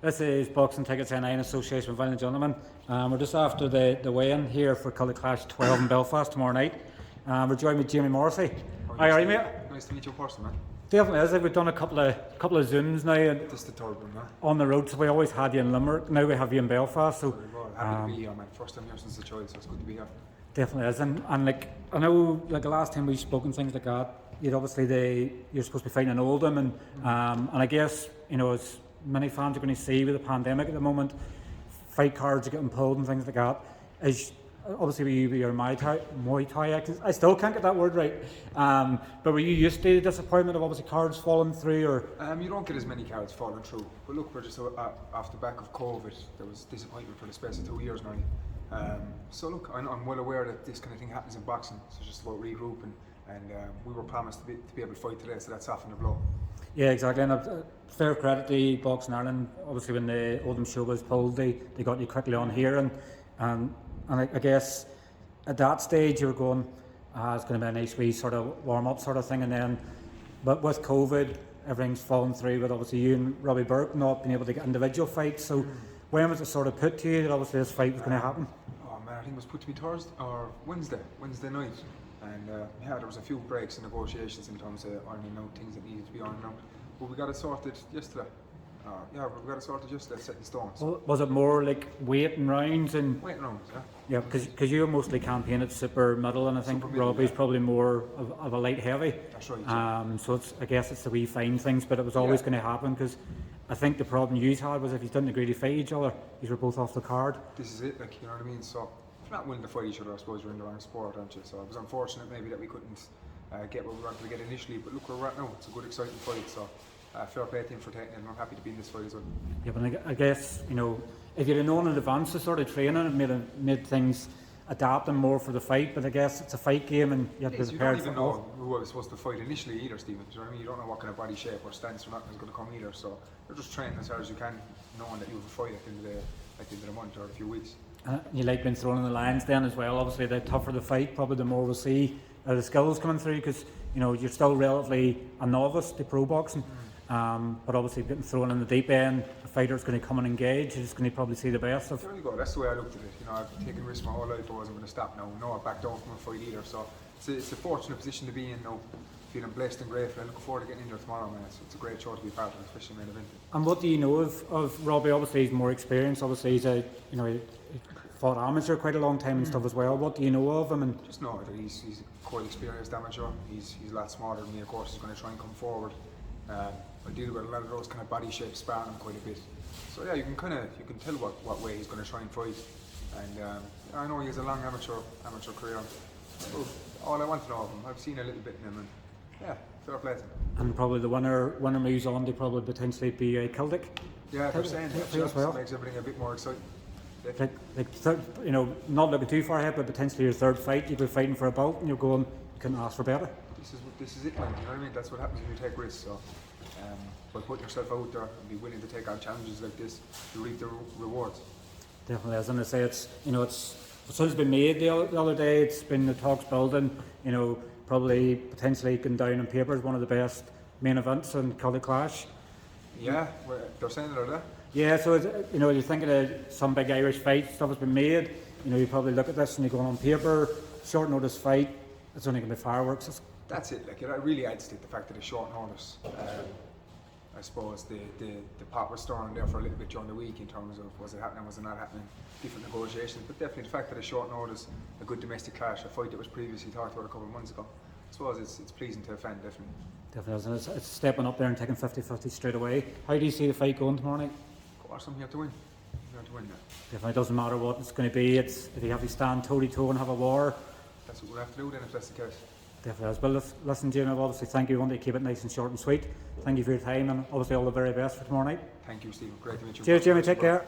This is Boxing Tickets NI in association with Violent Gentlemen. We're just after the weigh-in here for Cully Clash 12 in Belfast tomorrow night. We're joined with Jamie Morrissey. How are you, mate? Nice to meet you in person, man. Definitely is. We've done a couple of Zooms now. This is the third one, man. On the road, so we always had you in Limerick. Now we have you in Belfast. So happy to be here, man. First time here since a child, so it's good to be here. Definitely is. And like I know, like the last time we spoke and things like that, you're supposed to be fighting in Oldham, and I guess as many fans are going to see with the pandemic at the moment, fight cards are getting pulled and things like that. Obviously with your Muay Thai, I still can't get that word right. But were you used to the disappointment of obviously cards falling through, or? You don't get as many cards falling through. But look, we're just off the back of COVID. There was disappointment for the space of 2 years now. So look, I'm well aware that this kind of thing happens in boxing. So it's just about regrouping, and we were promised to be able to fight today, so that softened the blow. Yeah, exactly. And fair credit to Boxing Ireland. Obviously, when the Oldham show was pulled, they got you quickly on here, and I guess at that stage you were going, it's going to be a nice wee sort of warm up sort of thing, and then, but with COVID, everything's fallen through. With obviously you and Robert Burke not being able to get individual fights. So when was it sort of put to you that obviously this fight was going to happen? Oh man, I think it was put to me Thursday or Wednesday night. And there was a few breaks in negotiations in terms of ironing out things that needed to be ironed out. But we got it sorted yesterday. We got it sorted yesterday, set in stone. So. Well, was it more like waiting rounds and? Waiting rounds, yeah. Yeah, because you mostly campaign at super middle, and I think Robbie's probably more of a light heavy. That's right. So I guess it's the wee fine things, but it was always going to happen because I think the problem you had was if you didn't agree to fight each other, you were both off the card. This is it, like, you know what I mean? So if you're not willing to fight each other, I suppose you're in the wrong sport, aren't you? So it was unfortunate maybe that we couldn't get what we wanted to get initially, but look where we're at now. It's a good, exciting fight, so fair play to him for taking it, and I'm happy to be in this fight as well. Yeah, but I guess, if you'd have known in advance the sort of training, it made things adapting more for the fight, but I guess it's a fight game and you have to be prepared for it. You don't even know who I was supposed to fight initially either, Stephen. Do you know what I mean? You don't know what kind of body shape or stance or nothing is going to come either, so you're just training as hard as you can, knowing that you have a fight at the end of the month or a few weeks. You like being thrown in the lines then as well. Obviously the tougher the fight, probably the more we'll see the skills coming through, because you're still relatively a novice to pro boxing. But obviously getting thrown in the deep end, a fighter's going to come and engage, you're just going to probably see the best of. There you go, that's the way I looked at it. I've taken risks my whole life, I wasn't going to stop now. No, I backed down from a fight either, so it's a fortunate position to be in now. Feeling blessed and grateful. I look forward to getting in there tomorrow, man. It's a great show to be part of, especially main event. And what do you know of Robbie? Obviously he's more experienced, obviously he's he fought amateur quite a long time and stuff as well. What do you know of him? And just know that he's a quite experienced amateur. He's a lot smarter than me, of course. He's going to try and come forward. I deal with a lot of those kind of body shapes, sparring him quite a bit. So yeah, you can tell what way he's going to try and fight. And I know he has a long amateur career. So all I want to know of him, I've seen a little bit in him, and yeah, fair play to him. And probably the winner moves on to probably potentially be Kildick. Yeah, they're saying that as well. Makes everything a bit more exciting. Not looking too far ahead, but potentially your third fight, you'll be fighting for a belt, and you're going, you couldn't ask for better. This is it, man. You know what I mean? That's what happens when you take risks. So, by putting yourself out there and be willing to take on challenges like this, you reap the rewards. Definitely, as I say, it's it's been made the other day. It's been the talks building. Probably potentially going down on paper as one of the best main events in Cully Clash. Yeah, they're saying it, are they? Yeah, so you're thinking of some big Irish fight stuff has been made. You probably look at this and you're going on paper, short notice fight. It's only going to be fireworks. That's it. Like, it really adds to the fact that it's short notice. I suppose the pot was stirring there for a little bit during the week in terms of was it happening, was it not happening, different negotiations. But definitely the fact that it's short notice, a good domestic clash, a fight that was previously talked about a couple of months ago. I suppose it's pleasing to the fan, definitely. Definitely, it's stepping up there and taking 50-50 straight away. How do you see the fight going tomorrow night? Of course, I'm here to win. I'm here to win now. Definitely, it doesn't matter what it's going to be. If you have to stand toe-to-toe and have a war. That's what we'll have to do then if that's the case. Definitely is. Well, listen, Jamie, obviously thank you. We want to keep it nice and short and sweet. Thank you for your time, and obviously all the very best for tomorrow night. Thank you, Stephen. Great to meet you. Cheers, Jamie. Take care.